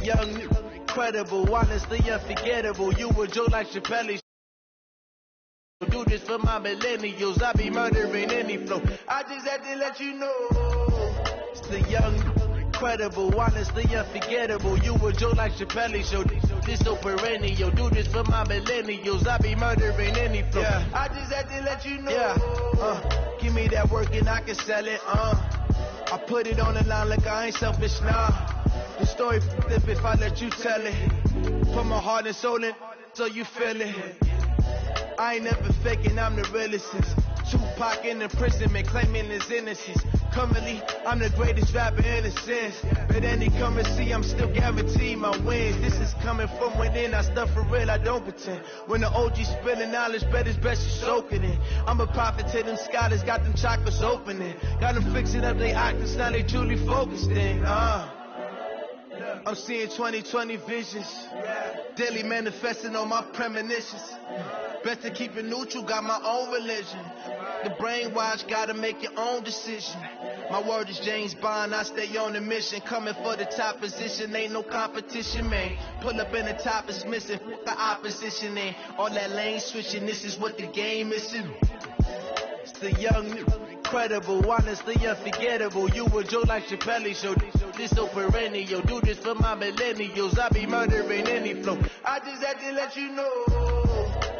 the young, incredible, honestly unforgettable. You a joke like Chappelle. Do this for my millennials. I be murdering any flow. I just had to let you know. It's the young, incredible, honestly unforgettable. You a joke like Chappelle Show. This so perennial. Do this for my millennials. I be murdering any flow. Yeah. I just had to let you know. Yeah. Give me that work and I can sell it. I put it on the line like I ain't selfish now. The story flip if I let you tell it. Put my heart and soul in so you feel it. I ain't never faking, I'm the realest. Tupac in imprisonment, claiming his innocence. Currently, I'm the greatest rapper in a sense. But any currency, I'm still guaranteed my wins. This is coming from within, I stuff for real, I don't pretend. When the OG spilling knowledge, bet it's best you soak it in. I'm a prophet to them scholars, got them chakras opening. Got them fixing up they octaves, now they truly focused in. I'm seeing 2020 visions. Daily manifesting on my premonitions. Best to keep it neutral, got my own religion. The brainwash, gotta make your own decision. My word is James Bond, I stay on the mission. Coming for the top position, ain't no competition, man. Pull up in the top is missing, fuck the opposition, ain't all that lane switching, this is what the game is. It's the young, incredible, honestly unforgettable. You a joke like Chappelle Show. This so perennial. Do this for my millennials. I be murdering any flow. I just had to let you know.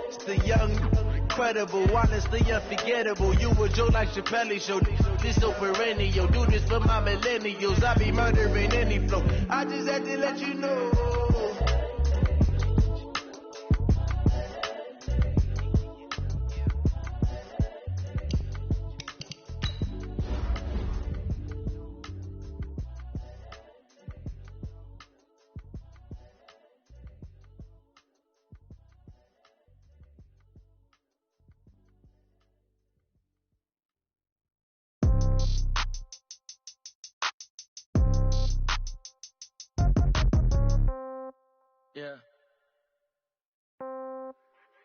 It's the young, incredible, honestly unforgettable. You a joke like Chappelle Show. This so perennial. Do this for my millennials. I be murdering any flow. I just had to let you know.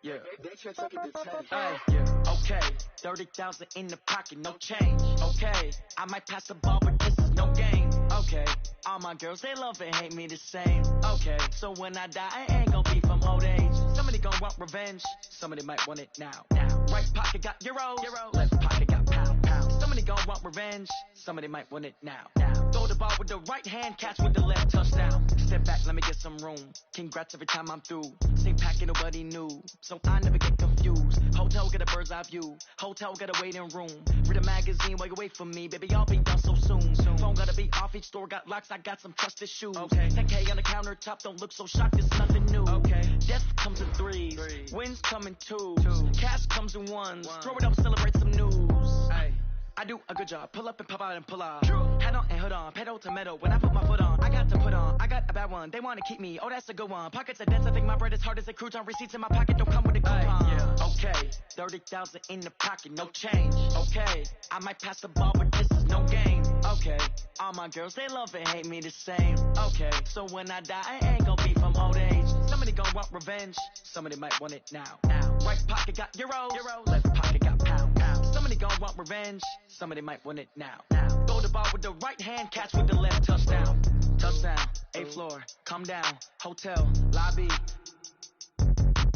Yeah. They just took it to 10. Hey, yeah. Okay. 30,000 in the pocket, no change. Okay. I might pass the ball, but this is no game. Okay. All my girls, they love and hate me the same. Okay. So when I die, I ain't gonna be from old age. Somebody gonna want revenge. Somebody might want it now. Right pocket got euros. Left pocket got pound. Somebody gonna want revenge. Somebody might want it now. Throw the ball with the right hand, catch with the left, touchdown. Step back, let me get some room. Congrats every time I'm through. Same packet, nobody knew. So I never get confused. Hotel get a bird's eye view. Hotel get a waiting room. Read a magazine while you wait for me. Baby, I'll be done so soon. Phone gotta be off, each store got locks. I got some trusted shoes. Okay. 10K on the countertop, don't look so shocked, it's nothing new. Okay. Death comes in threes. Wins come in twos. Cash comes in ones. Throw it up, celebrate some news. Ay. I do a good job, pull up and pop out and pull off. Head on and hood on, pedal to metal. When I put my foot on, I got to put on. I got a bad one, they wanna keep me. Oh, that's a good one. Pockets are dense, I think my bread is hard as a crouton. Receipts in my pocket don't come with a coupon. Yeah. Okay, 30,000 in the pocket, no change. Okay, I might pass the ball, but this is no game. Okay, all my girls, they love and hate me the same. Okay, so when I die, I ain't gonna be from old age. Somebody gonna want revenge, somebody might want it now. Right pocket got euros, left pocket got pound. Somebody gonna want revenge, somebody might want it now. Throw the ball with the right hand, catch with the left, touchdown. Touchdown, 8th floor, come down, hotel, lobby.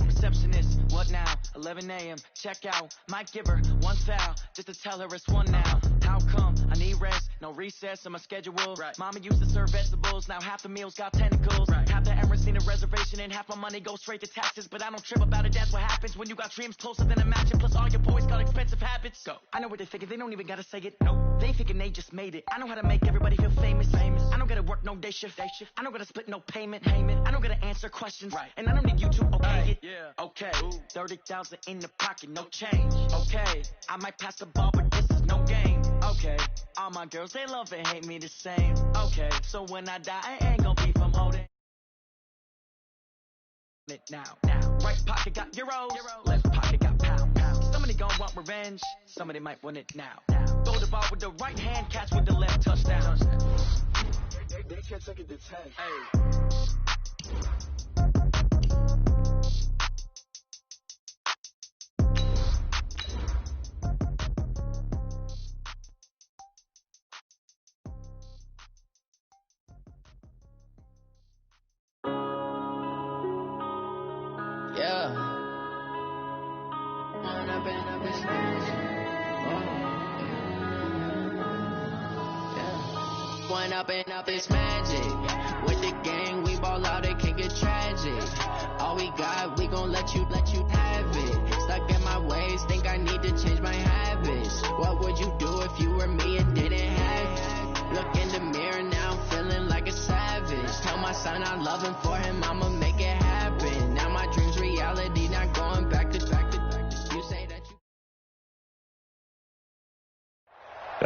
Receptionist, what now? 11 a.m., check out. Might give her one foul, just to tell her it's one now. How come? I need rest, no recess in my schedule. Right. Mama used to serve vegetables, now half the meals got tentacles. Right. Half the Emirates need a reservation and half my money goes straight to taxes. But I don't trip about it, that's what happens when you got dreams closer than a match. And plus all your boys got expensive habits. Go. I know what they thinking, they don't even gotta say it. Nope. They thinking they just made it. I know how to make everybody feel famous. I don't gotta work no day shift. I don't gotta split no payment. I don't gotta answer questions. Right. And I don't need you to okay it. Yeah. Okay. 30,000 in the pocket, no change. Okay. I might pass the ball, but this is no game. Okay. All my girls, they love and hate me the same. Okay. So when I die, I ain't gonna be from holding it now. Right pocket got euros. Left pocket got pound. Somebody gonna want revenge. Somebody might want it now. Throw the ball with the right hand, catch with the left, touchdown. They can't take it to 10. Hey. Yeah. One up and up is magic. With the gang, we ball out, it can get tragic. All we got, we gon' let you have it. Stuck in my ways, think I need to change my habits. What would you do if you were me and didn't have it? Look in the mirror, now I'm feeling like a savage. Tell my son I love him, for him I'ma make it happen. Now my dream's reality, not going back to you say that you...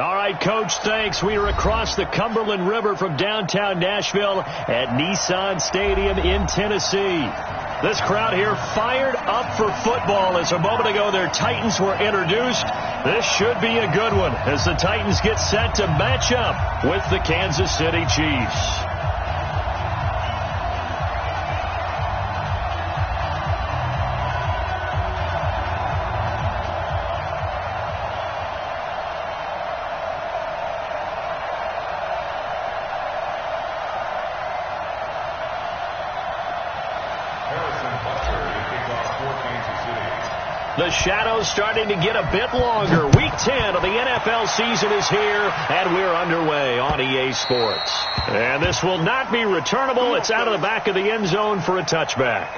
All right, Coach, thanks. We are across the Cumberland River from downtown Nashville at Nissan Stadium in Tennessee. This crowd here fired up for football as a moment ago their Titans were introduced. This should be a good one as the Titans get set to match up with the Kansas City Chiefs. The shadow's starting to get a bit longer. Week 10 of the NFL season is here, and we're underway on EA Sports. And this will not be returnable. It's out of the back of the end zone for a touchback.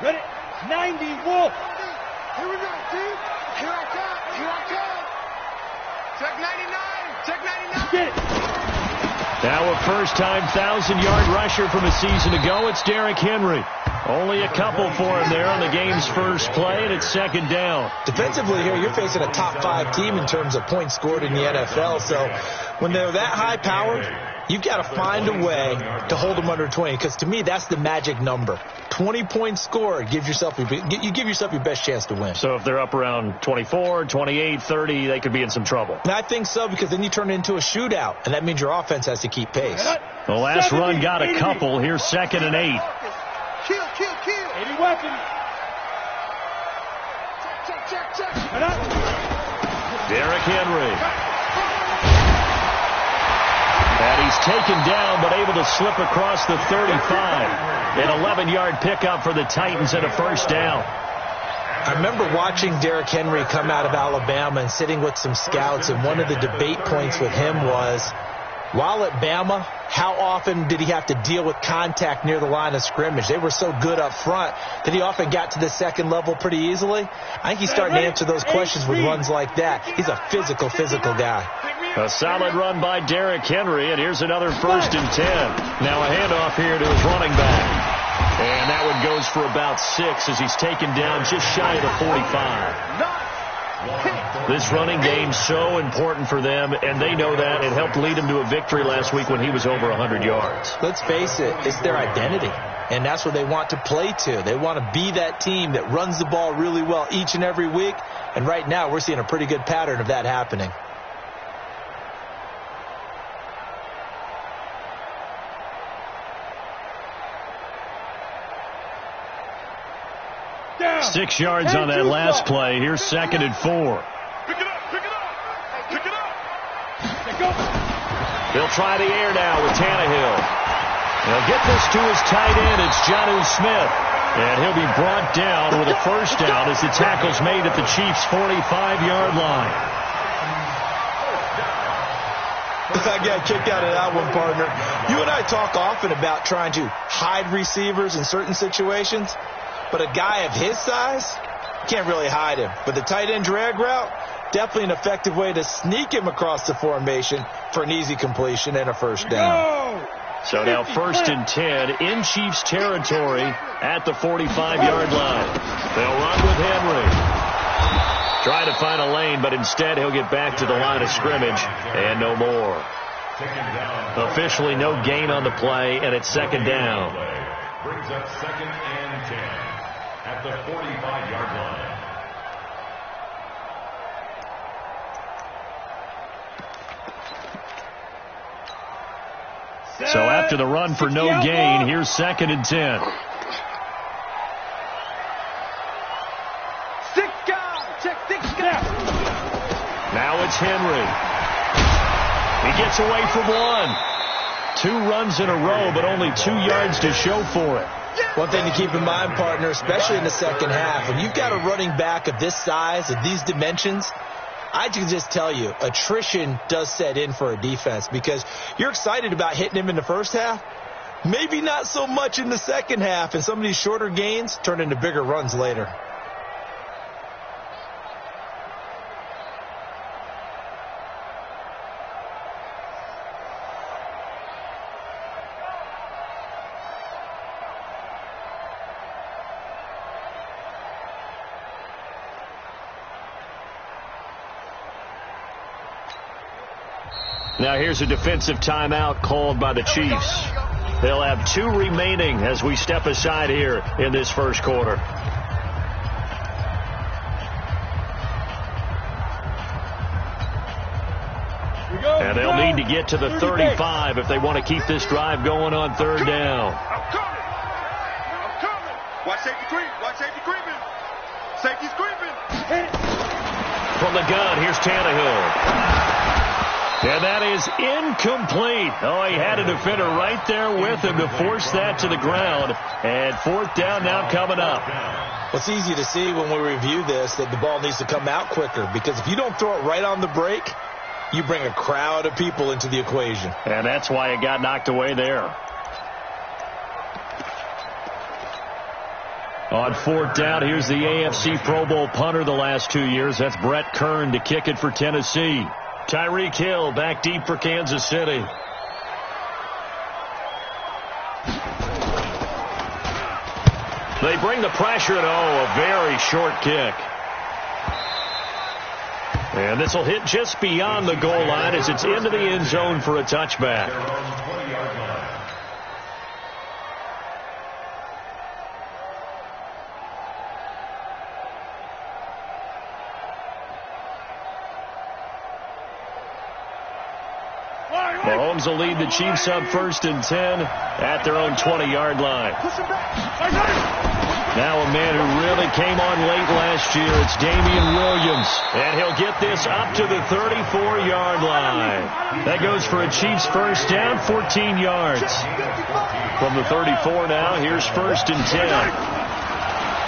Ready? 90, Wolf. Here we go, dude. Here I come. Here I come. Check 99. Check 99. Get it. Now a first-time 1,000-yard rusher from a season ago. It's Derrick Henry. Only a couple for him there on the game's first play, and it's second down. Defensively here, you're facing a top-5 team in terms of points scored in the NFL. So when they're that high-powered, you've got to find a way to hold them under 20, because to me, that's the magic number. 20 points scored, you give yourself your best chance to win. So if they're up around 24, 28, 30, they could be in some trouble. And I think so, because then you turn it into a shootout, and that means your offense has to keep pace. The last run got a couple. Here's 2nd and 8. Kill. 80 weapons. Check. Derrick Henry. And he's taken down, but able to slip across the 35. An 11-yard pickup for the Titans and a first down. I remember watching Derrick Henry come out of Alabama and sitting with some scouts, and one of the debate points with him was, while at Bama, how often did he have to deal with contact near the line of scrimmage? They were so good up front that he often got to the second level pretty easily. I think he's starting to answer those questions with runs like that. He's a physical guy. A solid run by Derrick Henry, and here's another 1st and 10. Now a handoff here to his running back. And that one goes for about 6 as he's taken down just shy of the 45. This running game's so important for them, and they know that. It helped lead him to a victory last week when he was over 100 yards. Let's face it, it's their identity, and that's what they want to play to. They want to be that team that runs the ball really well each and every week, and right now we're seeing a pretty good pattern of that happening. Down. 6 yards on that last play. Here's 2nd and 4. Pick it up. They'll try the air now with Tannehill. They'll get this to his tight end. It's Jonnu Smith. And he'll be brought down with a first down as the tackle's made at the Chiefs' 45-yard line. I got kicked out of that one, partner. You and I talk often about trying to hide receivers in certain situations, but a guy of his size, can't really hide him. But the tight end drag route, definitely an effective way to sneak him across the formation for an easy completion and a first down. So now 1st and 10 in Chiefs territory at the 45-yard line. They'll run with Henry. Try to find a lane, but instead he'll get back to the line of scrimmage and no more. Officially no gain on the play, and it's 2nd down. Brings up 2nd and 10 at the 45-yard line. So after the run for no gain, here's 2nd and 10. Now it's Henry. He gets away from one. 2 runs in a row, but only 2 yards to show for it. One thing to keep in mind, partner, especially in the second half, when you've got a running back of this size, of these dimensions, I can just tell you, attrition does set in for a defense because you're excited about hitting him in the first half. Maybe not so much in the second half, and some of these shorter gains turn into bigger runs later. Now here's a defensive timeout called by the Chiefs. They'll have 2 remaining as we step aside here in this first quarter. And they'll need to get to the 35 if they want to keep this drive going on 3rd down. I'm coming. Watch safety creep. Watch safety creeping. Safety's creeping. From the gun, here's Tannehill. And that is incomplete. Oh, he had a defender right there with him to force that to the ground. And 4th down now coming up. Well, it's easy to see when we review this that the ball needs to come out quicker because if you don't throw it right on the break, you bring a crowd of people into the equation. And that's why it got knocked away there. On 4th down, here's the AFC Pro Bowl punter the last 2 years. That's Brett Kern to kick it for Tennessee. Tyreek Hill back deep for Kansas City. They bring the pressure, and a very short kick. And this will hit just beyond the goal line as it's into the end zone for a touchback. Mahomes will lead the Chiefs up 1st and 10 at their own 20-yard line. Now a man who really came on late last year, it's Damian Williams. And he'll get this up to the 34-yard line. That goes for a Chiefs first down, 14 yards. From the 34 now, here's 1st and 10.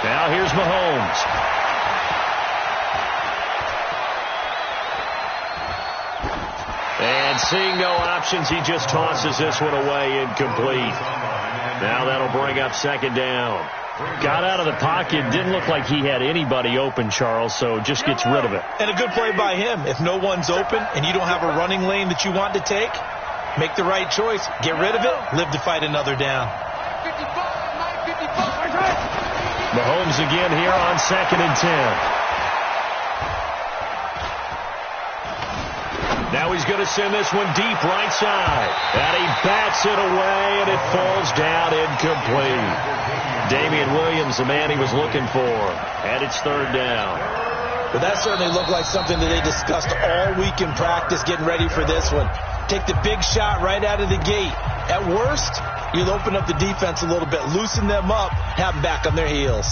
Now here's Mahomes. And seeing no options, he just tosses this one away, incomplete. Now that'll bring up 2nd down. Got out of the pocket, didn't look like he had anybody open, Charles, so just gets rid of it. And a good play by him. If no one's open and you don't have a running lane that you want to take, make the right choice. Get rid of it, live to fight another down. Mahomes again here on 2nd and 10. Now he's going to send this one deep right side. And he bats it away, and it falls down incomplete. Damian Williams, the man he was looking for. And it's 3rd down. But that certainly looked like something that they discussed all week in practice getting ready for this one. Take the big shot right out of the gate. At worst, you'll open up the defense a little bit, loosen them up, have them back on their heels.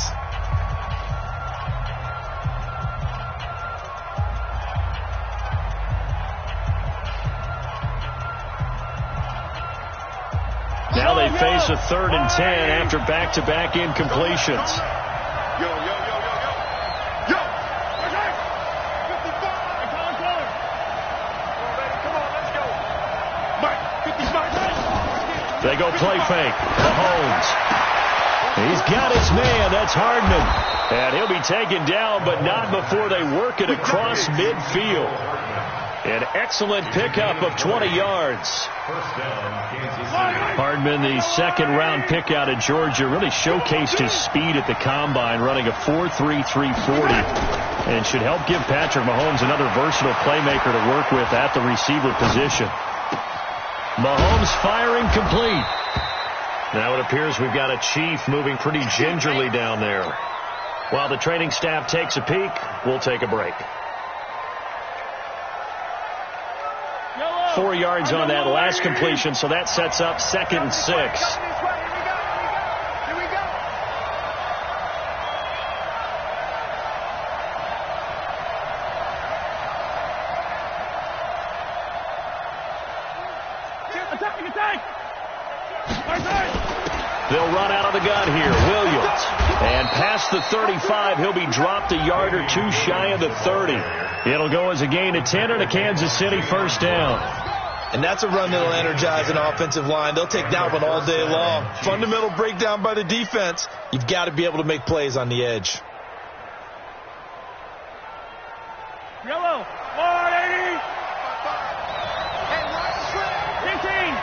Now they face a 3rd and 10 after back-to-back incompletions. Yo. They go play fake. Mahomes. He's got his man. That's Hardman. And he'll be taken down, but not before they work it across midfield. An excellent pickup of 20 yards. Hardman, the 2nd-round pick out of Georgia, really showcased his speed at the combine, running a 4.33 40, and should help give Patrick Mahomes another versatile playmaker to work with at the receiver position. Mahomes firing complete. Now it appears we've got a Chief moving pretty gingerly down there. While the training staff takes a peek, we'll take a break. 4 yards on that last completion, so that sets up 2nd and 6. Here we go. Attack! They'll run out of the gun here. Williams. And past the 35, he'll be dropped a yard or two shy of the 30. It'll go as a gain of 10 and a Kansas City first down. And that's a run that'll energize an offensive line. They'll take that one all day long. Fundamental breakdown by the defense. You've got to be able to make plays on the edge. Yellow. 180. 15.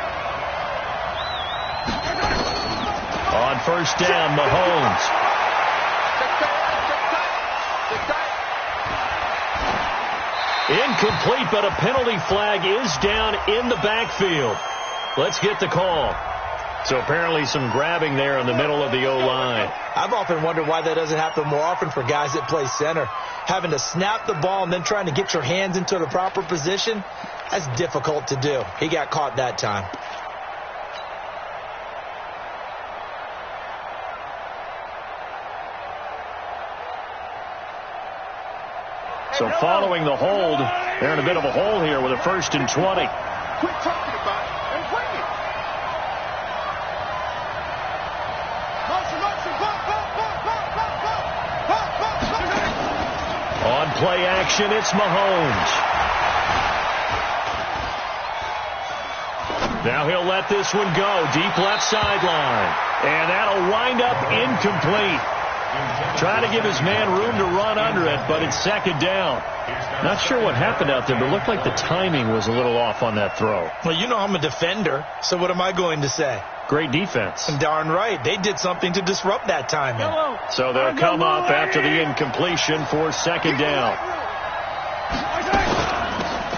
On first down, Mahomes. Incomplete, but a penalty flag is down in the backfield. Let's get the call. So apparently some grabbing there in the middle of the O-line. I've often wondered why that doesn't happen more often for guys that play center. Having to snap the ball and then trying to get your hands into the proper position, that's difficult to do. He got caught that time. So following the hold, they're in a bit of a hole here with a 1st and 20. Quit talking about it and bring it. On play action, it's Mahomes. Now he'll let this one go. Deep left sideline. And that'll wind up incomplete. Trying to give his man room to run under it, but it's 2nd down. Not sure what happened out there, but it looked like the timing was a little off on that throw. Well, you know I'm a defender, so what am I going to say? Great defense. And darn right, they did something to disrupt that timing. So they'll come up after the incompletion for 2nd down.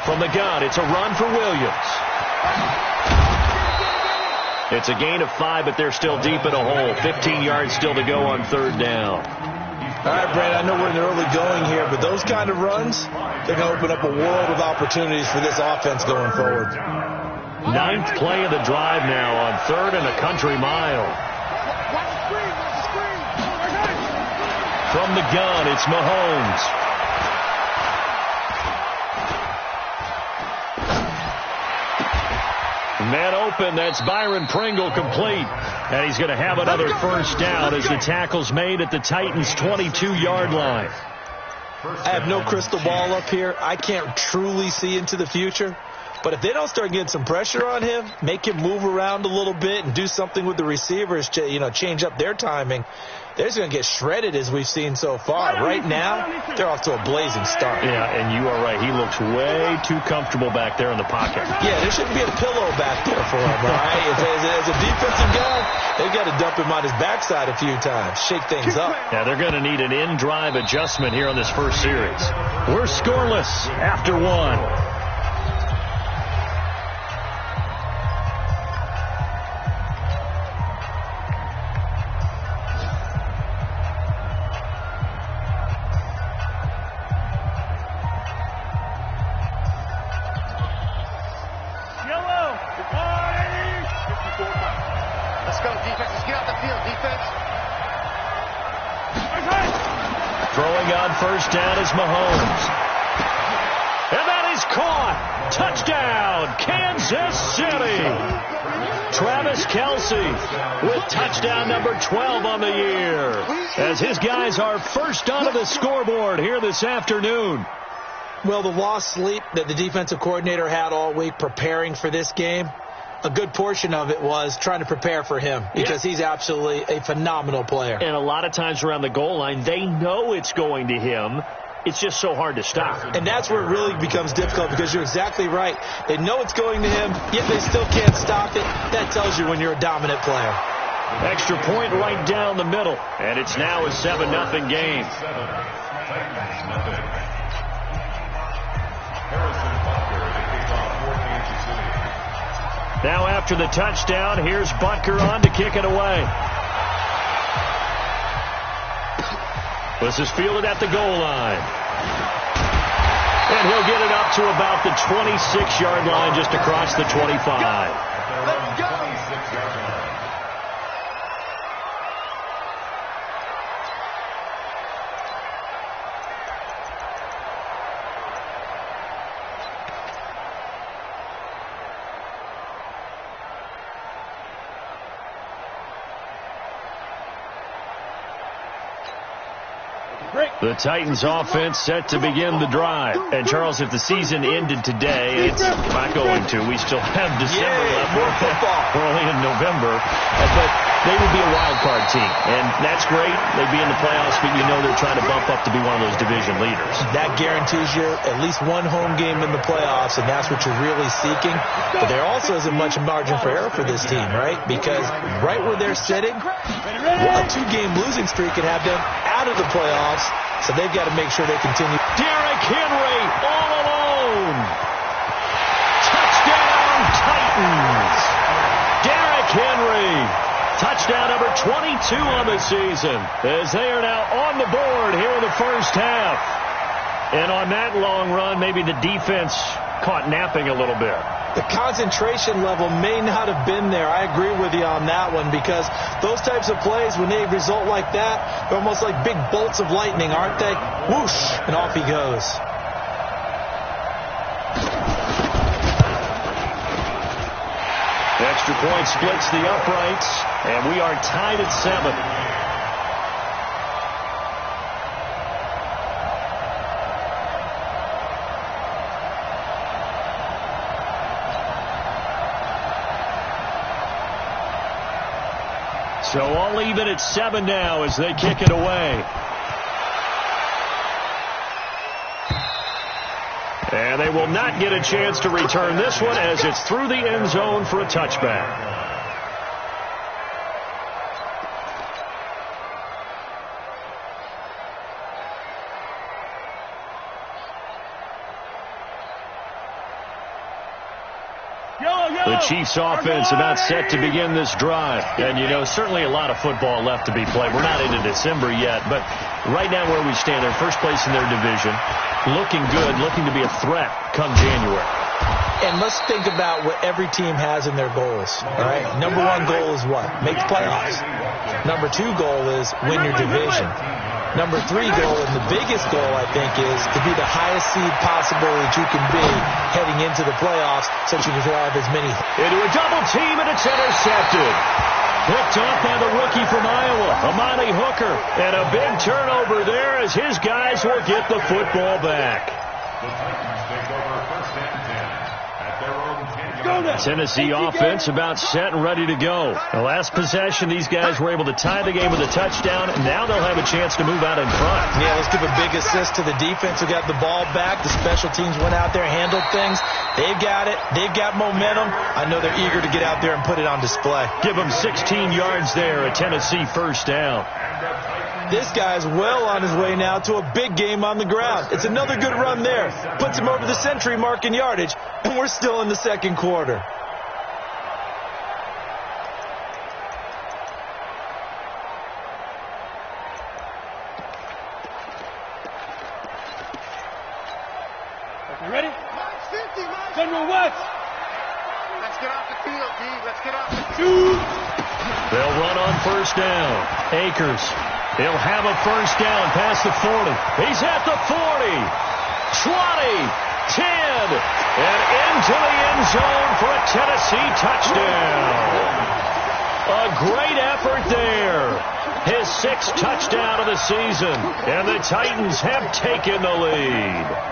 From the gun, it's a run for Williams. It's a gain of 5, but they're still deep in a hole. 15 yards still to go on 3rd down. All right, Brad, I know we're in the early going here, but those kind of runs, they're going to open up a world of opportunities for this offense going forward. 9th play of the drive now on 3rd and a country mile. From the gun, it's Mahomes. Man open, that's Byron Pringle complete. And he's going to have another first down as the tackle's made at the Titans' 22-yard line. I have no crystal ball up here. I can't truly see into the future. But if they don't start getting some pressure on him, make him move around a little bit and do something with the receivers to, change up their timing, they're just going to get shredded as we've seen so far. Right now, they're off to a blazing start. Yeah, and you are right. He looks way too comfortable back there in the pocket. Yeah, there shouldn't be a pillow back there for him, all right? As a defensive guy, they've got to dump him on his backside a few times, shake things up. Yeah, they're going to need an in-drive adjustment here on this first series. We're scoreless after 1. First down is Mahomes. And that is caught. Touchdown, Kansas City. Travis Kelce with touchdown number 12 on the year, as his guys are first onto the scoreboard here this afternoon. Well, the lost sleep that the defensive coordinator had all week preparing for this game, a good portion of it was trying to prepare for him because he's absolutely a phenomenal player. And a lot of times around the goal line, they know it's going to him. It's just so hard to stop. And that's where it really becomes difficult because you're exactly right. They know it's going to him, yet they still can't stop it. That tells you when you're a dominant player. Extra point right down the middle. And it's now a 7-0 game. Now after the touchdown, here's Butker on to kick it away. This is fielded at the goal line. And he'll get it up to about the 26-yard line, just across the 25. Let's go. 26-yard line. The Titans offense set to begin the drive. And, Charles, if the season ended today, it's not going to. We still have December left. More football. We're only in November. But they would be a wild card team. And that's great. They'd be in the playoffs, but you know they're trying to bump up to be one of those division leaders. That guarantees you at least one home game in the playoffs, and that's what you're really seeking. But there also isn't much margin for error for this team, right? Because right where they're sitting, a 2-game losing streak could have them out of the playoffs. So they've got to make sure they continue. Derrick Henry all alone. Touchdown, Titans. Derrick Henry. Touchdown number 22 on the season, as they are now on the board here in the first half. And on that long run, maybe the defense caught napping a little bit. The concentration level may not have been there. I agree with you on that one, because those types of plays, when they result like that, they're almost like big bolts of lightning, aren't they? Whoosh, and off he goes. Extra point splits the uprights, and we are tied at 7. So all even at 7 now as they kick it away. And they will not get a chance to return this one, as it's through the end zone for a touchback. The Chiefs offense about set to begin this drive. And, you know, certainly a lot of football left to be played. We're not into December yet, but right now where we stand, they're first place in their division. Looking good, looking to be a threat come January. And let's think about what every team has in their goals. All right. Number 1 goal is what? Make the playoffs. Number 2 goal is win your division. Number 3 goal, and the biggest goal, I think, is to be the highest seed possible that you can be heading into the playoffs, so that you can have as many. Into a double team, and it's intercepted. Picked off by the rookie from Iowa, Amani Hooker. And a big turnover there as his guys will get the football back. The Titans take over first and 10 at their own 10-yard line. Tennessee offense about set and ready to go. The last possession, these guys were able to tie the game with a touchdown, and now they'll have a chance to move out in front. Yeah, let's give a big assist to the defense who got the ball back. The special teams went out there, handled things. They've got it. They've got momentum. I know they're eager to get out there and put it on display. Give them 16 yards there, a Tennessee first down. This guy's well on his way now to a big game on the ground. It's another good run there. Puts him over the century mark in yardage, and we're still in the second quarter. You ready? General West. Let's get off the field, D. Let's get off the field. They'll run on first down. Akers. He'll have a first down past the 40. He's at the 40. 20. 10. And into the end zone for a Tennessee touchdown. A great effort there. His 6th touchdown of the season. And the Titans have taken the lead.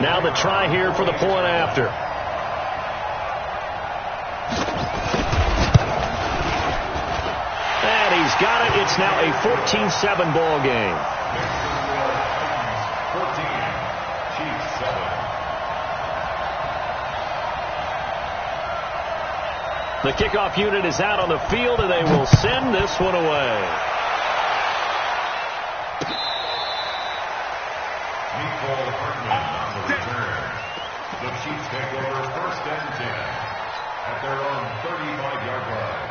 Now the try here for the point after. And he's got it. It's now a 14-7 ball game. 14, Chiefs 7. The kickoff unit is out on the field, and they will send this one away. The Chiefs take over first and 10 at their own 35-yard line.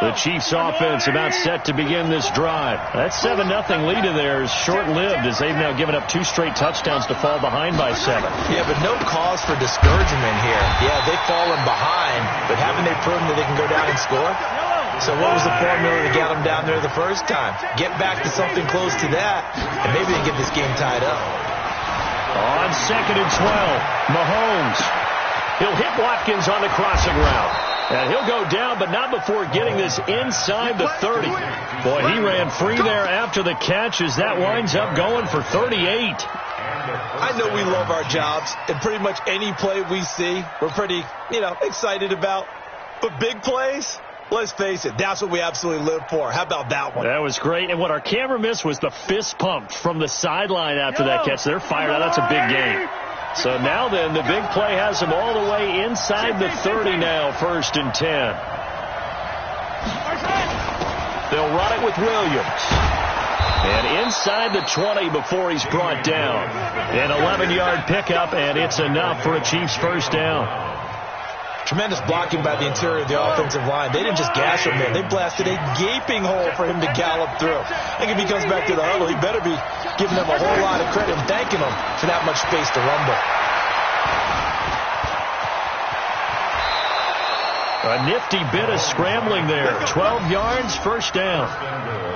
The Chiefs offense about set to begin this drive. That 7-0 lead of theirs short-lived as they've now given up 2 straight touchdowns to fall behind by 7. Yeah, but no cause for discouragement here. Yeah, they've fallen behind, but haven't they proven that they can go down and score? So what was the formula to get them down there the first time? Get back to something close to that, and maybe they get this game tied up. On 2nd and 12, Mahomes. He'll hit Watkins on the crossing route. And he'll go down, but not before getting this inside the 30. Boy, he ran free there after the catch as that winds up going for 38. I know we love our jobs, and pretty much any play we see, we're pretty, excited about. But big plays, let's face it, that's what we absolutely live for. How about that one? That was great. And what our camera missed was the fist pump from the sideline after that catch. They're fired out. That's a big game. So now then, the big play has them all the way inside the 30 now, 1st and 10. They'll run it with Williams. And inside the 20 before he's brought down. An 11-yard pickup, and it's enough for a Chiefs first down. Tremendous blocking by the interior of the offensive line. They didn't just gash him there. They blasted a gaping hole for him to gallop through. I think if he comes back to the huddle, he better be giving them a whole lot of credit and thanking them for that much space to rumble. A nifty bit of scrambling there. 12 yards, first down.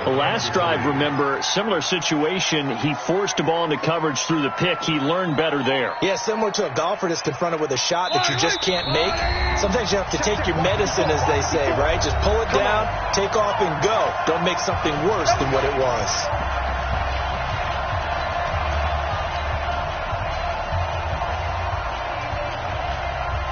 The last drive, remember, similar situation. He forced a ball into coverage through the pick. He learned better there. Yeah, similar to a golfer that's confronted with a shot that you just can't make. Sometimes you have to take your medicine, as they say, right? Just pull it down, take off, and go. Don't make something worse than what it was.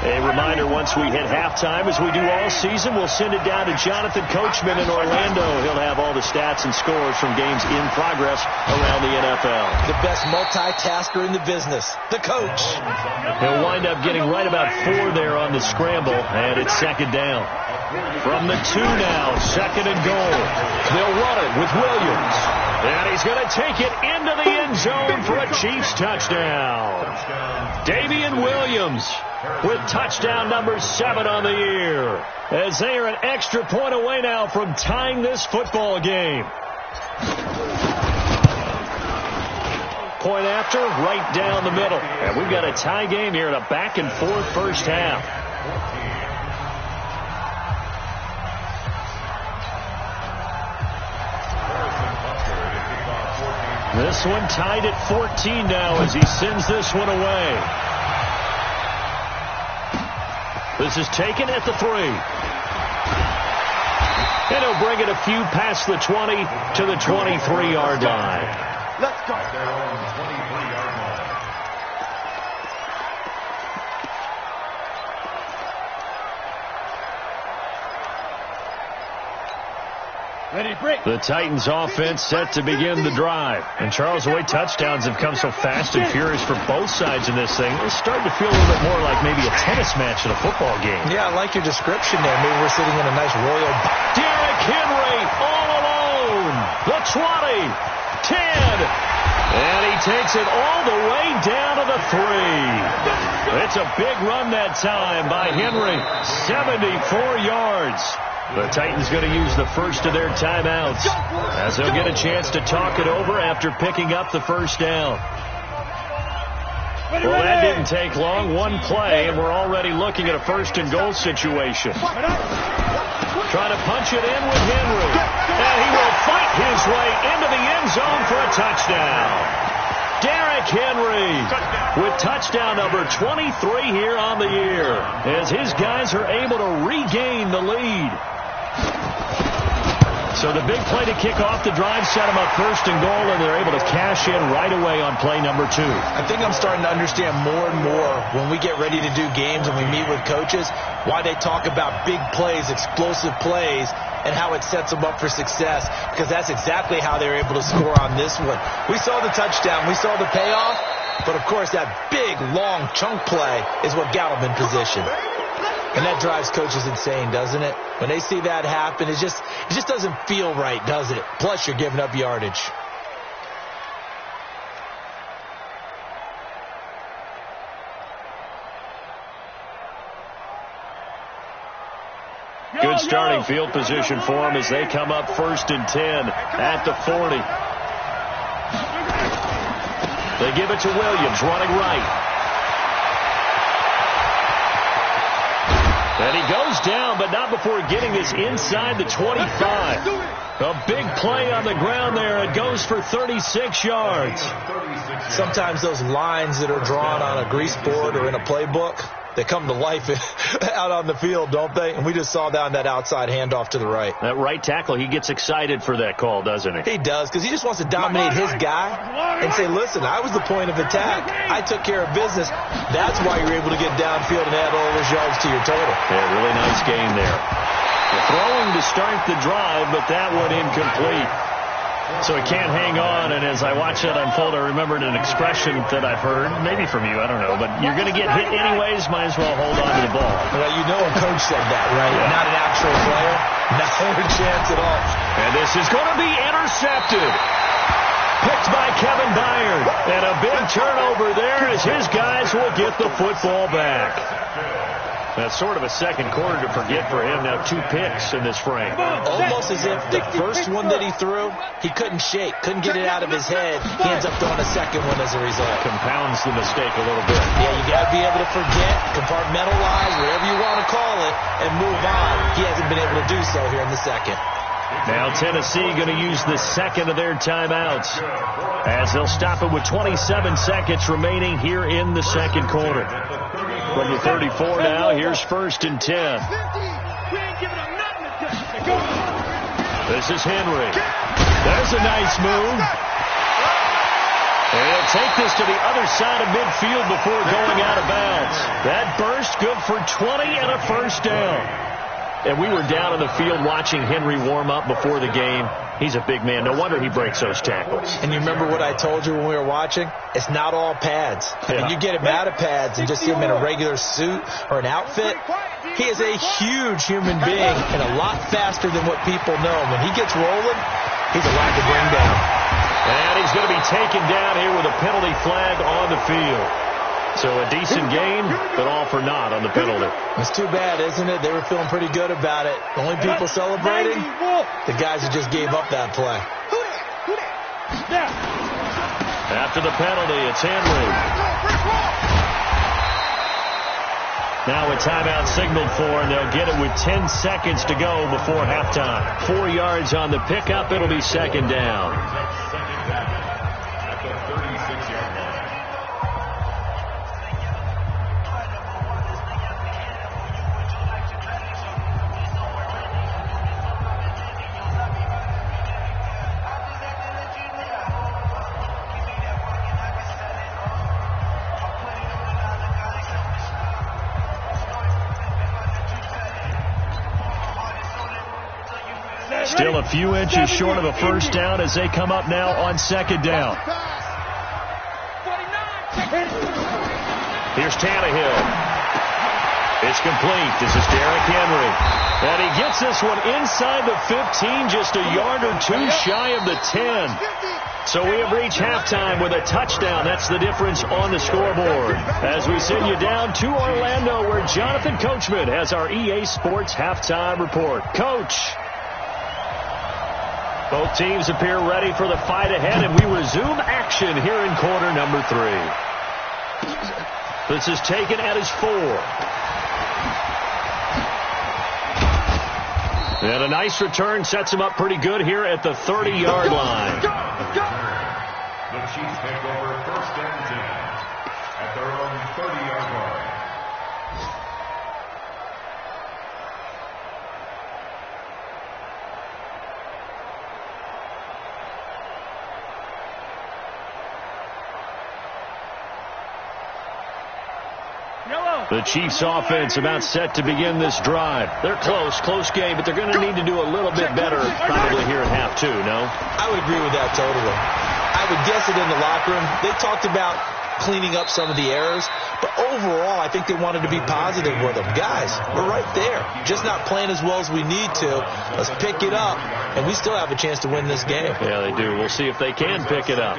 A reminder, once we hit halftime, as we do all season, we'll send it down to Jonathan Coachman in Orlando. He'll have all the stats and scores from games in progress around the NFL. The best multitasker in the business, the coach. He'll wind up getting right about 4 there on the scramble, and it's 2nd down. From the 2 now, 2nd and goal. They'll run it with Williams. And he's going to take it into the end zone for a Chiefs touchdown. Damian Williams with touchdown number 7 on the year, as they are an extra point away now from tying this football game. Point after, right down the middle. And we've got a tie game here in a back-and-forth first half. This one tied at 14 now as he sends this one away. This is taken at the 3. And he'll bring it a few past the 20 to the 23-yard line. Let's go. The Titans offense set to begin the drive. And Charles, the way touchdowns have come so fast and furious for both sides in this thing, it's starting to feel a little bit more like maybe a tennis match in a football game. Yeah, I like your description there. Maybe we're sitting in a nice royal... Derrick Henry all alone. The 20, 10, and he takes it all the way down to the 3. It's a big run that time by Henry. 74 yards. The Titans going to use the first of their timeouts as they'll get a chance to talk it over after picking up the first down. Well, that didn't take long. One play, and we're already looking at a 1st and goal situation. Trying to punch it in with Henry. And he will fight his way into the end zone for a touchdown. Derrick Henry with touchdown number 23 here on the year as his guys are able to regain the lead. So the big play to kick off the drive set them up 1st and goal, and they're able to cash in right away on play number 2. I think I'm starting to understand more and more when we get ready to do games and we meet with coaches why they talk about big plays, explosive plays, and how it sets them up for success, because that's exactly how they were able to score on this one. We saw the touchdown. We saw the payoff. But, of course, that big, long chunk play is what got them in position. And that drives coaches insane, doesn't it? When they see that happen, it just doesn't feel right, does it? Plus, you're giving up yardage. Good starting field position for them as they come up 1st and 10 at the 40. They give it to Williams, running right. And he goes down, but not before getting this inside the 25. A big play on the ground there. It goes for 36 yards. Sometimes those lines that are drawn on a grease board or in a playbook, they come to life out on the field, don't they? And we just saw that on that outside handoff to the right. That right tackle, he gets excited for that call, doesn't he? He does, because he just wants to dominate his guy and say, listen, I was the point of attack. I took care of business. That's why you're able to get downfield and add all those yards to your total. Yeah, really nice game there. The throwing to start the drive, but that one incomplete. So he can't hang on, and as I watch that unfold, I remembered an expression that I've heard, maybe from you, I don't know, but you're going to get hit anyways, might as well hold on to the ball. Well, you know a coach said that, right? Yeah. Not an actual player. Not a chance at all. And this is going to be intercepted. Picked by Kevin Byard. And a big turnover there as his guys will get the football back. That's sort of a second quarter to forget for him. Now 2 picks in this frame. Almost as if the first one that he threw, he couldn't shake, couldn't get it out of his head. He ends up throwing a second one as a result. Compounds the mistake a little bit. Yeah, you got to be able to forget, compartmentalize, whatever you want to call it, and move on. He hasn't been able to do so here in the second. Now Tennessee going to use the second of their timeouts as they'll stop it with 27 seconds remaining here in the second quarter. From the 34 now, here's 1st and 10. This is Henry. There's a nice move. And he'll take this to the other side of midfield before going out of bounds. That burst good for 20 and a first down. And we were down in the field watching Henry warm up before the game. He's a big man. No wonder he breaks those tackles. And you remember what I told you when we were watching? It's not all pads. Yeah. When you get him out of pads and just see him in a regular suit or an outfit, he is a huge human being and a lot faster than what people know. When he gets rolling, he's a lot to bring down. And he's going to be taken down here with a penalty flag on the field. So a decent game, but all for naught on the penalty. It's too bad, isn't it? They were feeling pretty good about it. The only people celebrating, the guys who just gave up that play. After the penalty, it's Henry. Now a timeout signaled for, and they'll get it with 10 seconds to go before halftime. 4 yards on the pickup. It'll be second down. At the 36-yard line. Still a few inches short of a first down as they come up now on second down. Here's Tannehill. It's complete. This is Derrick Henry. And he gets this one inside the 15, just a yard or two shy of the 10. So we have reached halftime with a touchdown. That's the difference on the scoreboard. As we send you down to Orlando, where Jonathan Coachman has our EA Sports halftime report. Coach. Both teams appear ready for the fight ahead, and we resume action here in quarter number 3. This is taken at his 4. And a nice return sets him up pretty good here at the 30-yard line. The Chiefs take over 1st and 10 at their own 30-yard line. The Chiefs offense about set to begin this drive. They're close game, but they're going to need to do a little bit better probably here at half 2, no? I would agree with that totally. I would guess it in the locker room. They talked about cleaning up some of the errors. But overall, I think they wanted to be positive with them. Guys, we're right there. Just not playing as well as we need to. Let's pick it up, and we still have a chance to win this game. Yeah, they do. We'll see if they can pick it up.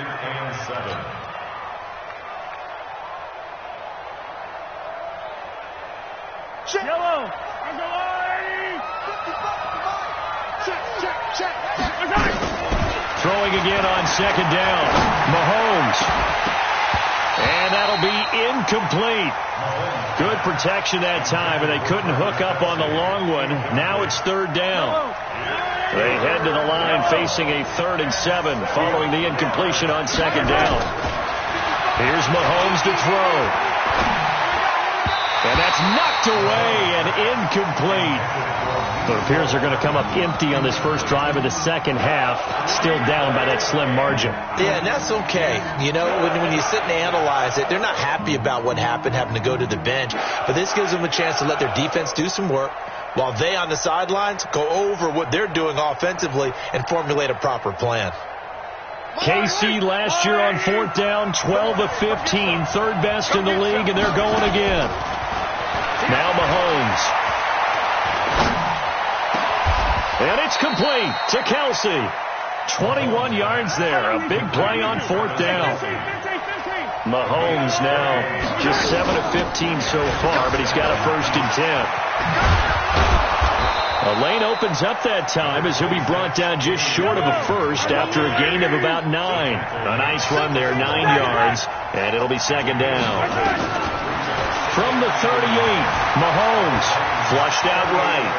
Yellow. Throwing again on second down. Mahomes. And that'll be incomplete. Good protection that time, and they couldn't hook up on the long one. Now it's third down. They head to the line facing a 3rd and 7 following the incompletion on second down. Here's Mahomes to throw. And that's knocked away and incomplete. It appears they're going to come up empty on this first drive of the second half, still down by that slim margin. Yeah, and that's okay. You know, when you sit and analyze it, they're not happy about what happened, having to go to the bench. But this gives them a chance to let their defense do some work while they on the sidelines go over what they're doing offensively and formulate a proper plan. KC last year on 4th down, 12 of 15, 3rd best in the league, and they're going again. Now Mahomes. And it's complete to Kelsey. 21 yards there. A big play on 4th down. Mahomes now just 7 of 15 so far, but he's got a 1st and 10. A lane opens up that time as he'll be brought down just short of a 1st after a gain of about 9. A nice run there, 9 yards, and it'll be second down. From the 38, Mahomes flushed out right.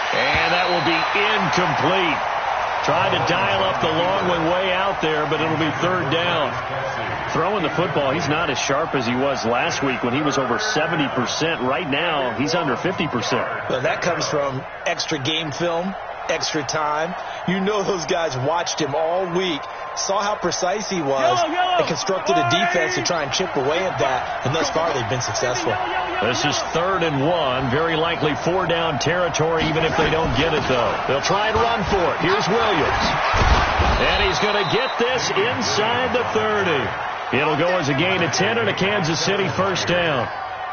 And that will be incomplete. Trying to dial up the long one way out there, but it'll be 3rd down. Throwing the football, he's not as sharp as he was last week when he was over 70%. Right now, he's under 50%. Well, that comes from extra game film, extra time. You know those guys watched him all week, saw how precise he was, and constructed a defense to try and chip away at that, and thus far they've been successful. This is 3rd and 1, very likely 4-down territory even if they don't get it, though. They'll try and run for it. Here's Williams. And he's going to get this inside the 30. It'll go as a gain of 10 and a Kansas City 1st down.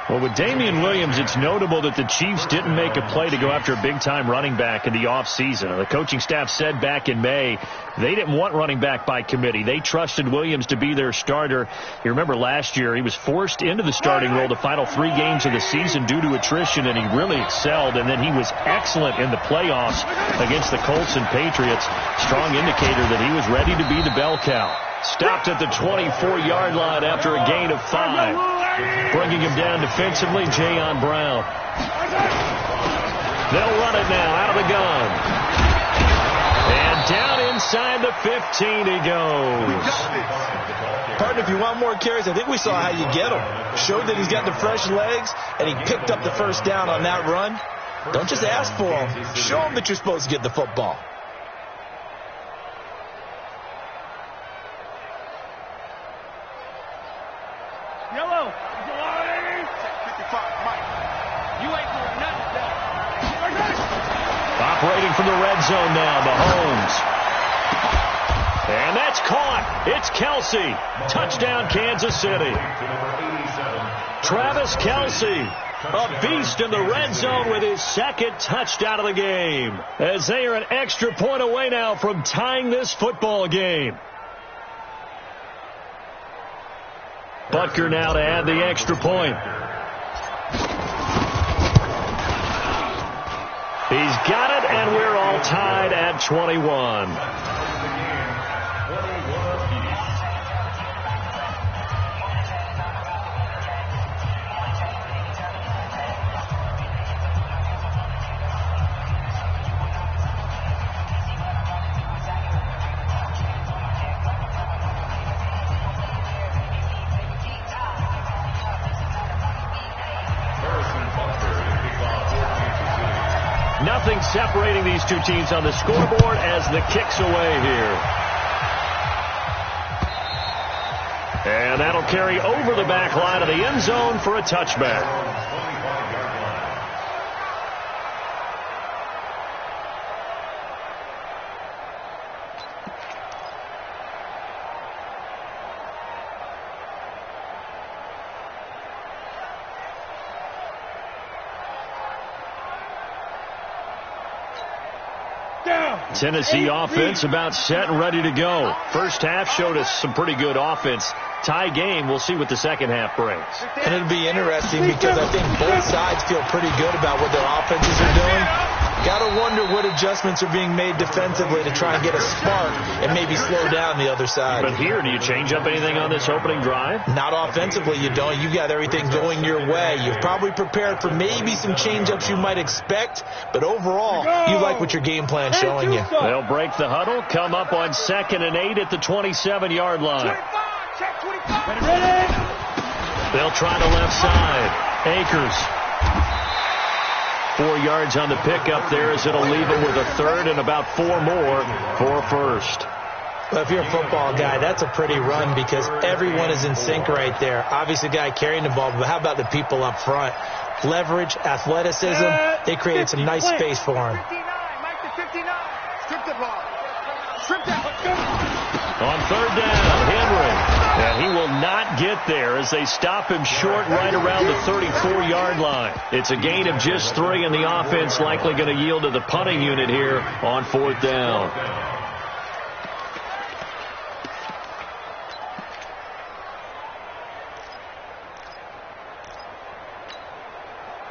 Well, with Damian Williams, it's notable that the Chiefs didn't make a play to go after a big-time running back in the offseason. The coaching staff said back in May they didn't want running back by committee. They trusted Williams to be their starter. You remember last year he was forced into the starting role the final 3 games of the season due to attrition, and he really excelled. And then he was excellent in the playoffs against the Colts and Patriots. Strong indicator that he was ready to be the bell cow. Stopped at the 24-yard line after a gain of 5. Bringing him down defensively, Jayon Brown. They'll run it now out of the gun. And down inside the 15 he goes. Partner, if you want more carries, I think we saw how you get him. Showed that he's got the fresh legs, and he picked up the 1st down on that run. Don't just ask for him. Show him that you're supposed to get the football. Yellow. Operating from the red zone now, Mahomes. And that's caught. It's Kelsey. Touchdown, Kansas City. Travis Kelsey, a beast in the red zone with his 2nd touchdown of the game. As they are an extra point away now from tying this football game. Butker now to add the extra point. He's got it, and we're all tied at 21. Nothing separating these two teams on the scoreboard as the kick's away here. And that'll carry over the back line of the end zone for a touchback. Tennessee offense about set and ready to go. First half showed us some pretty good offense. Tie game. We'll see what the second half brings. And it'll be interesting because I think both sides feel pretty good about what their offenses are doing. Got to wonder what adjustments are being made defensively to try and get a spark and maybe slow down the other side. But here, do you change up anything on this opening drive? Not offensively, you don't. You've got everything going your way. You've probably prepared for maybe some change-ups you might expect, but overall, you like what your game plan's showing you. They'll break the huddle, come up on 2nd and 8 at the 27-yard line. They'll try the left side. Akers. 4 yards on the pickup there as it'll leave him with a third and about 4 more for first. Well, if you're a football guy, that's a pretty run because everyone is in sync right there. Obviously, the guy carrying the ball, but how about the people up front? Leverage, athleticism, they created some nice space for him. 59, Mike to 59. Strip the ball. Strip that. On 3rd down, Henry. And he will not get there as they stop him short right around the 34-yard line. It's a gain of just 3, and the offense likely going to yield to the punting unit here on 4th down.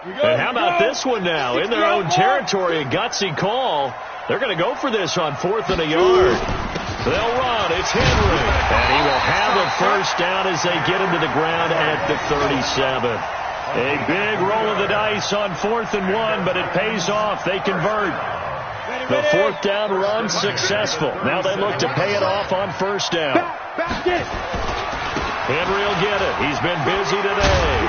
And how about this one now? In their own territory, a gutsy call. They're going to go for this on 4th and a yard. They'll run. It's Henry. And he will have a first down as they get him to the ground at the 37. A big roll of the dice on 4th and 1, but it pays off. They convert. The 4th down run successful. Now they look to pay it off on 1st down. Henry will get it. He's been busy today.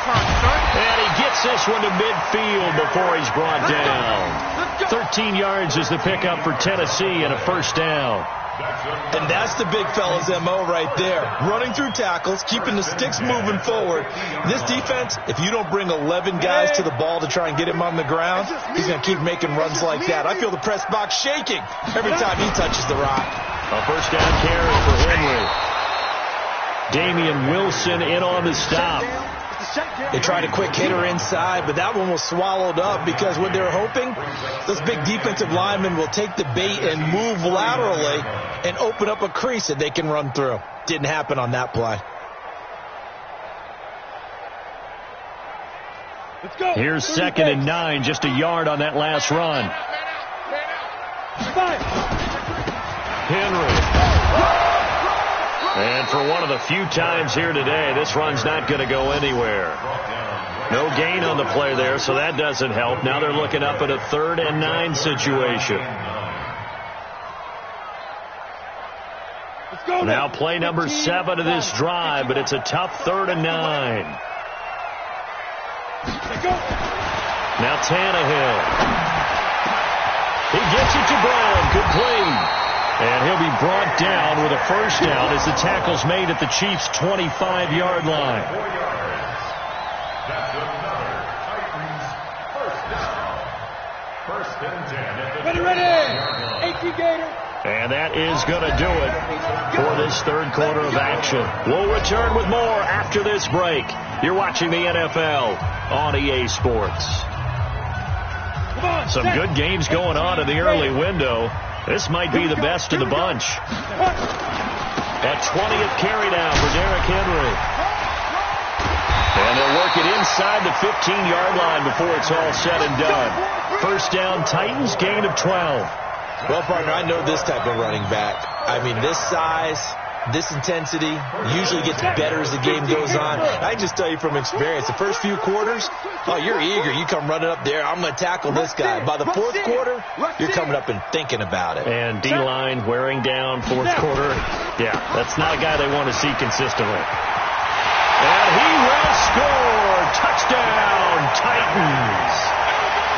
And he gets this one to midfield before he's brought down. 13 yards is the pickup for Tennessee and a first down. And that's the big fella's M.O. right there. Running through tackles, keeping the sticks moving forward. This defense, if you don't bring 11 guys to the ball to try and get him on the ground, he's going to keep making runs like that. I feel the press box shaking every time he touches the rock. A first down carry for Henry. Damian Wilson in on the stop. They tried a quick hitter inside, but that one was swallowed up because what they're hoping, this big defensive lineman will take the bait and move laterally and open up a crease that they can run through. Didn't happen on that play. Here's 2nd and 9, just a yard on that last run. Henry. And for one of the few times here today, this run's not going to go anywhere. No gain on the play there, so that doesn't help. Now they're looking up at a 3rd and 9 situation. Now play number 7 of this drive, but it's a tough 3rd and 9. Now Tannehill. He gets it to Brown, complete. And he'll be brought down with a first down as the tackle's made at the Chiefs' 25-yard line. That's another Titans first down. 1st and 10 at the 20-yard line. And that is going to do it for this 3rd quarter of action. We'll return with more after this break. You're watching the NFL on EA Sports. Some good games going on in the early window. This might be the best of the bunch. That 20th carry now for Derrick Henry. And they'll work it inside the 15-yard line before it's all said and done. First down, Titans, gain of 12. Well, partner, I know this type of running back. I mean, this size, this intensity usually gets better as the game goes on. I can just tell you from experience, the first few quarters, oh, you're eager. You come running up there, I'm going to tackle this guy. By the 4th quarter, you're coming up and thinking about it. And D-line wearing down 4th quarter. Yeah, that's not a guy they want to see consistently. And he will score. Touchdown, Titans.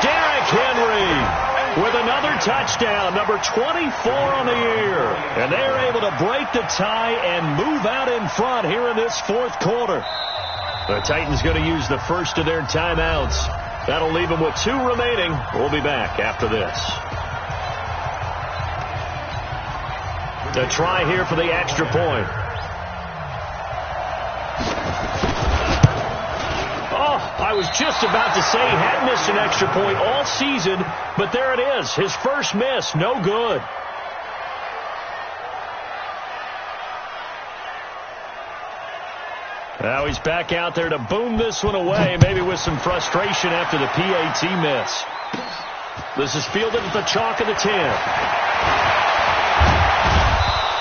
Derrick Henry with another touchdown, number 24 on the year. And they're able to break the tie and move out in front here in this 4th quarter. The Titans going to use the first of their timeouts. That'll leave them with 2 remaining. We'll be back after this. The try here for the extra point. Oh, I was just about to say he had missed an extra point all season, but there it is. His first miss, no good. Now he's back out there to boom this one away, maybe with some frustration after the PAT miss. This is fielded at the chalk of the 10.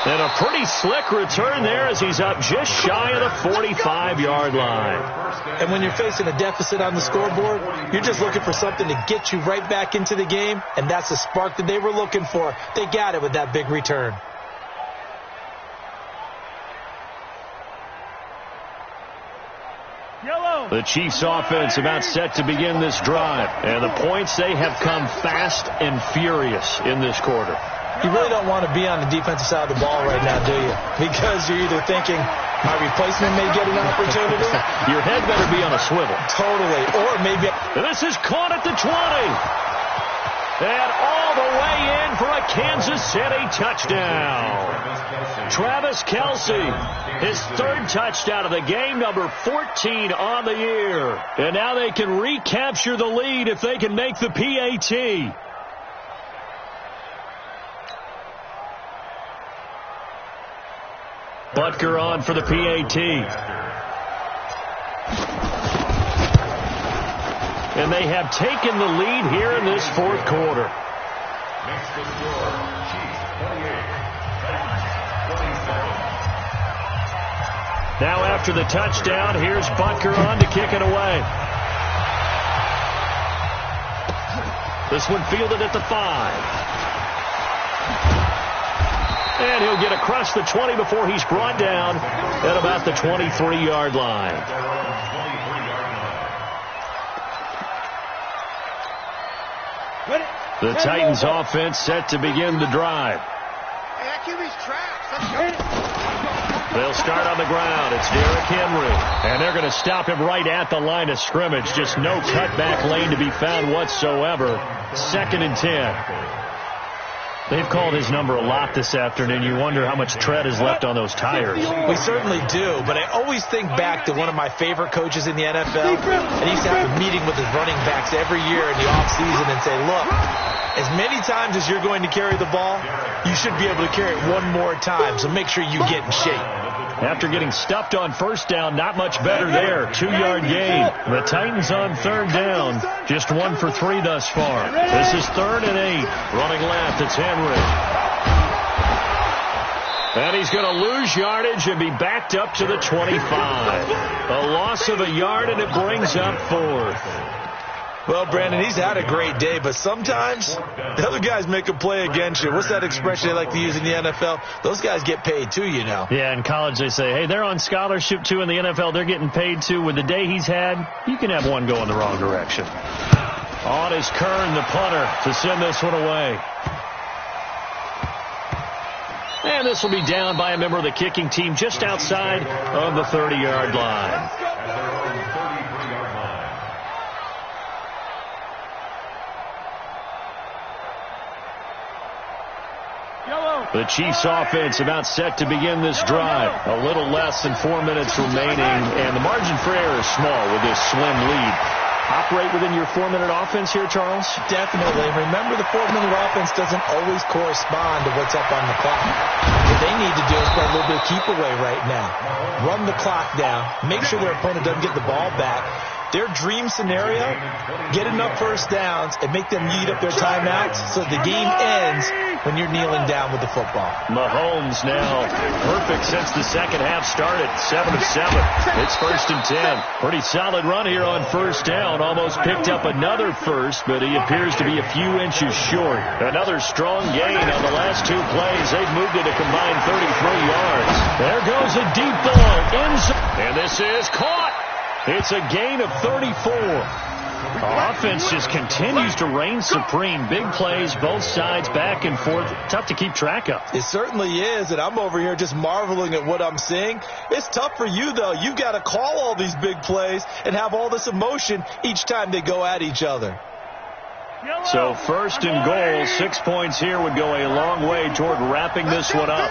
And a pretty slick return there as he's up just shy of the 45-yard line. And when you're facing a deficit on the scoreboard, you're just looking for something to get you right back into the game, and that's the spark that they were looking for. They got it with that big return. The Chiefs offense about set to begin this drive. And the points, they have come fast and furious in this quarter. You really don't want to be on the defensive side of the ball right now, do you? Because you're either thinking, my replacement may get an opportunity. Your head better be on a swivel. Totally. Or maybe... This is caught at the 20. And all the way in for a Kansas City touchdown. Travis Kelce, his third touchdown of the game, number 14 on the year. And now they can recapture the lead if they can make the PAT. Butker on for the PAT. And they have taken the lead here in this fourth quarter. Makes the score, Chiefs 28, Titans 27. Now after the touchdown, here's Butker on to kick it away. This one fielded at the 5. And he'll get across the 20 before he's brought down at about the 23-yard line. The Titans offense set to begin the drive. They'll start on the ground. It's Derrick Henry. And they're going to stop him right at the line of scrimmage. Just no cutback lane to be found whatsoever. 2nd and 10. They've called his number a lot this afternoon. You wonder how much tread is left on those tires. We certainly do, but I always think back to one of my favorite coaches in the NFL. And he used to have a meeting with his running backs every year in the offseason and say, look, as many times as you're going to carry the ball, you should be able to carry it one more time, so make sure you get in shape. After getting stuffed on first down, not much better there. 2-yard gain. The Titans on third down. Just 1 for 3 thus far. This is 3rd and 8. Running left, it's Henry. And he's going to lose yardage and be backed up to the 25. A loss of a yard, and it brings up 4th. Well, Brandon, he's had a great day, but sometimes the other guys make a play against you. What's that expression they like to use in the NFL? Those guys get paid too, you know. Yeah, in college they say, hey, they're on scholarship too. In the NFL, they're getting paid too. With the day he's had, you can have one go in the wrong direction. On is Kern, the punter, to send this one away. And this will be down by a member of the kicking team just outside of the 30-yard line. The Chiefs offense about set to begin this drive. A little less than 4 minutes remaining, and the margin for error is small with this slim lead. Operate within your 4-minute offense here, Charles? Definitely. Remember, the 4-minute offense doesn't always correspond to what's up on the clock. What they need to do is play a little bit of keep away right now. Run the clock down. Make sure their opponent doesn't get the ball back. Their dream scenario, get enough first downs and make them eat up their timeouts so the game ends when you're kneeling down with the football. Mahomes now perfect since the second half started. 7 of 7. It's 1st and 10. Pretty solid run here on first down. Almost picked up another first, but he appears to be a few inches short. Another strong gain on the last 2 plays. They've moved it a combined 33 yards. There goes a deep ball. And this is caught. It's a gain of 34. Our offense just continues to reign supreme. Big plays, both sides, back and forth. Tough to keep track of. It certainly is, and I'm over here just marveling at what I'm seeing. It's tough for you, though. You've got to call all these big plays and have all this emotion each time they go at each other. So 1st and goal, 6 points here would go a long way toward wrapping this one up.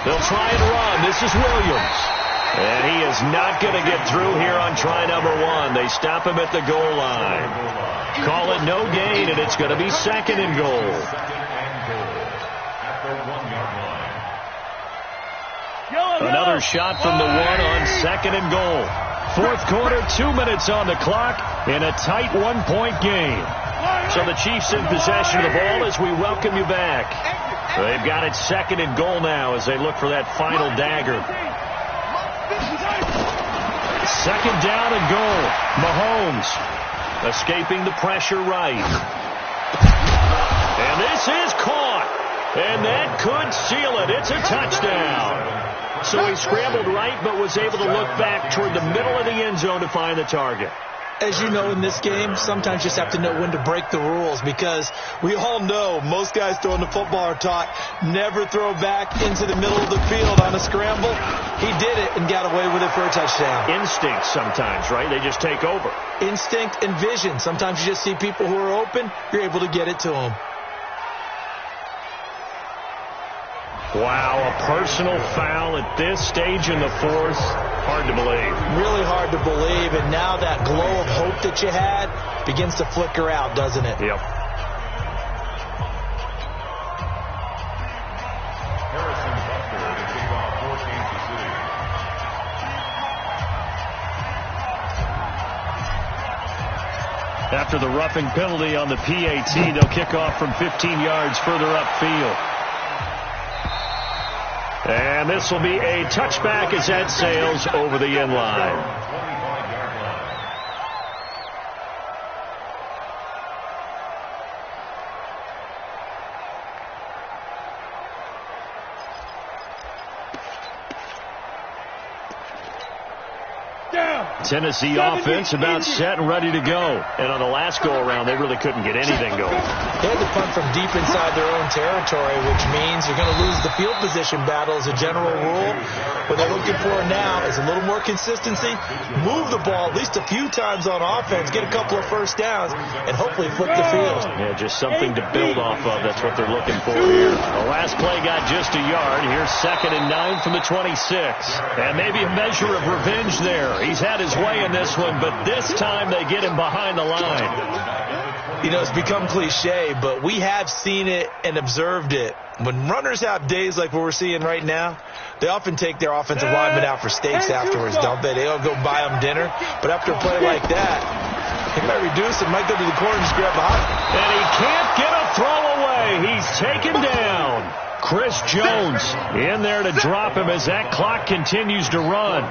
They'll try and run. This is Williams. And he is not going to get through here on try number 1. They stop him at the goal line. Call it no gain, and it's going to be 2nd and goal. Another shot from the 1 on 2nd and goal. 4th quarter, 2 minutes on the clock in a tight 1-point game. So the Chiefs in possession of the ball as we welcome you back. They've got it 2nd and goal now as they look for that final dagger. 2nd down and goal. Mahomes escaping the pressure right. And this is caught. And that could seal it. It's a touchdown. So he scrambled right but was able to look back toward the middle of the end zone to find the target. As you know, in this game, sometimes you just have to know when to break the rules, because we all know most guys throwing the football are taught never throw back into the middle of the field on a scramble. He did it and got away with it for a touchdown. Instinct sometimes, right? They just take over. Instinct and vision. Sometimes you just see people who are open, you're able to get it to them. Wow, a personal foul at this stage in the 4th. Hard to believe. Really hard to believe, and now that glow of hope that you had begins to flicker out, doesn't it? Yep. Harrison Butker to kick off for Kansas City. After the roughing penalty on the PAT, they'll kick off from 15 yards further upfield. And this will be a touchback as that sails over the end line. Tennessee offense about set and ready to go. And on the last go-around, they really couldn't get anything going. They had to punt from deep inside their own territory, which means you're going to lose the field position battle as a general rule. What they're looking for now is a little more consistency, move the ball at least a few times on offense, get a couple of first downs, and hopefully flip the field. Yeah, just something to build off of. That's what they're looking for here. The last play got just a yard. Here's 2nd and 9 from the 26. And maybe a measure of revenge there. He's had his way in this one, but this time they get him behind the line. You know, it's become cliche, but we have seen it and observed it. When runners have days like what we're seeing right now, they often take their offensive linemen out for steaks afterwards, don't they? They don't go buy them dinner. But after a play like that, he might reduce it, might go to the corner and just grab behind. And he can't get a throw away. He's taken down. Chris Jones in there to drop him as that clock continues to run.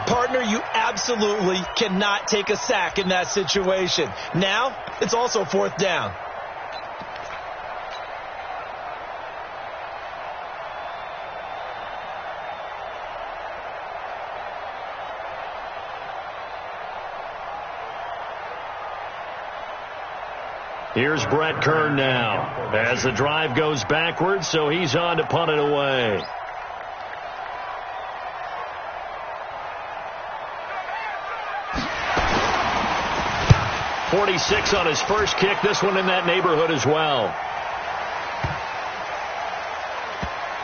Partner, you absolutely cannot take a sack in that situation. Now, it's also 4th down. Here's Brett Kern now as the drive goes backwards, so he's on to punt it away. .46 on his first kick. This one in that neighborhood as well.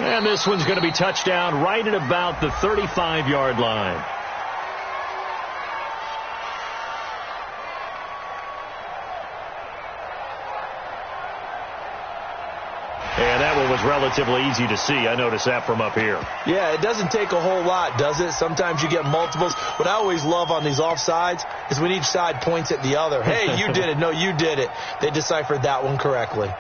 And this one's going to be touchdown right at about the 35-yard line. And that one was relatively easy to see. I noticed that from up here. Yeah, it doesn't take a whole lot, does it? Sometimes you get multiples. What I always love on these offsides is when each side points at the other. Hey, you did it. No, you did it. They deciphered that one correctly.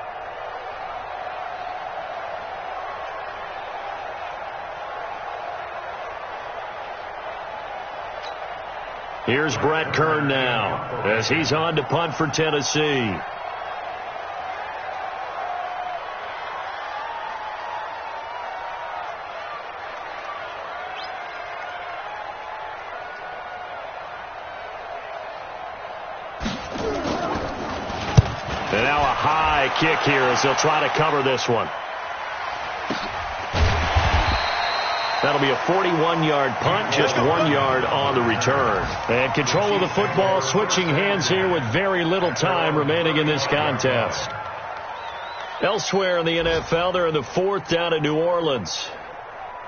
Here's Brett Kern now as he's on to punt for Tennessee. And now a high kick here as they'll try to cover this one. That'll be a 41-yard punt, just 1 yard on the return. And control of the football, switching hands here with very little time remaining in this contest. Elsewhere in the NFL, they're in the 4th down in New Orleans.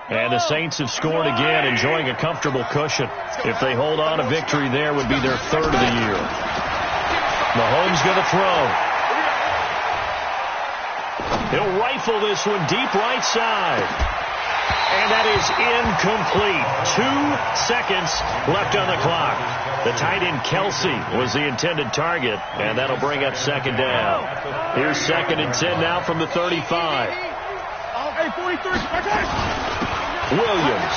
And the Saints have scored again, enjoying a comfortable cushion. If they hold on, a victory there would be their third of the year. Mahomes going to throw. He'll rifle this one deep right side. And that is incomplete. 2 seconds left on the clock. The tight end Kelsey was the intended target, and that'll bring up second down. Here's 2nd and 10 now from the 35. Hey, 43. Williams.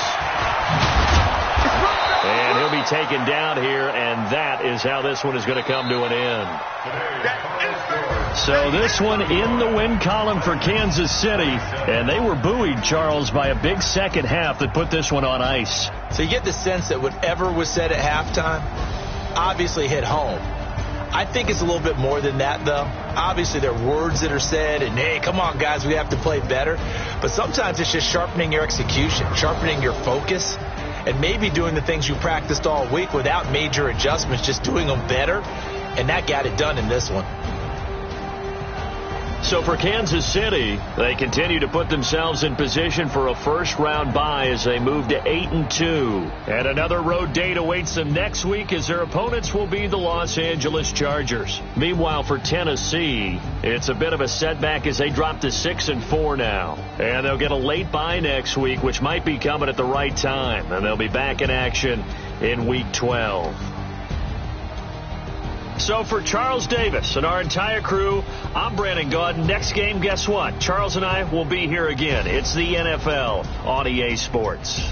And he'll be taken down here, and that is how this one is going to come to an end. So this one in the win column for Kansas City, and they were buoyed, Charles, by a big second half that put this one on ice. So you get the sense that whatever was said at halftime obviously hit home. I think it's a little bit more than that, though. Obviously, there are words that are said, and, hey, come on, guys, we have to play better. But sometimes it's just sharpening your execution, sharpening your focus, and maybe doing the things you practiced all week without major adjustments, just doing them better, and that got it done in this one. So for Kansas City, they continue to put themselves in position for a first-round bye as they move to 8-2. And another road date awaits them next week as their opponents will be the Los Angeles Chargers. Meanwhile, for Tennessee, it's a bit of a setback as they drop to 6-4 now. And they'll get a late bye next week, which might be coming at the right time. And they'll be back in action in Week 12. So for Charles Davis and our entire crew, I'm Brandon Gaudin. Next game, guess what? Charles and I will be here again. It's the NFL on EA Sports.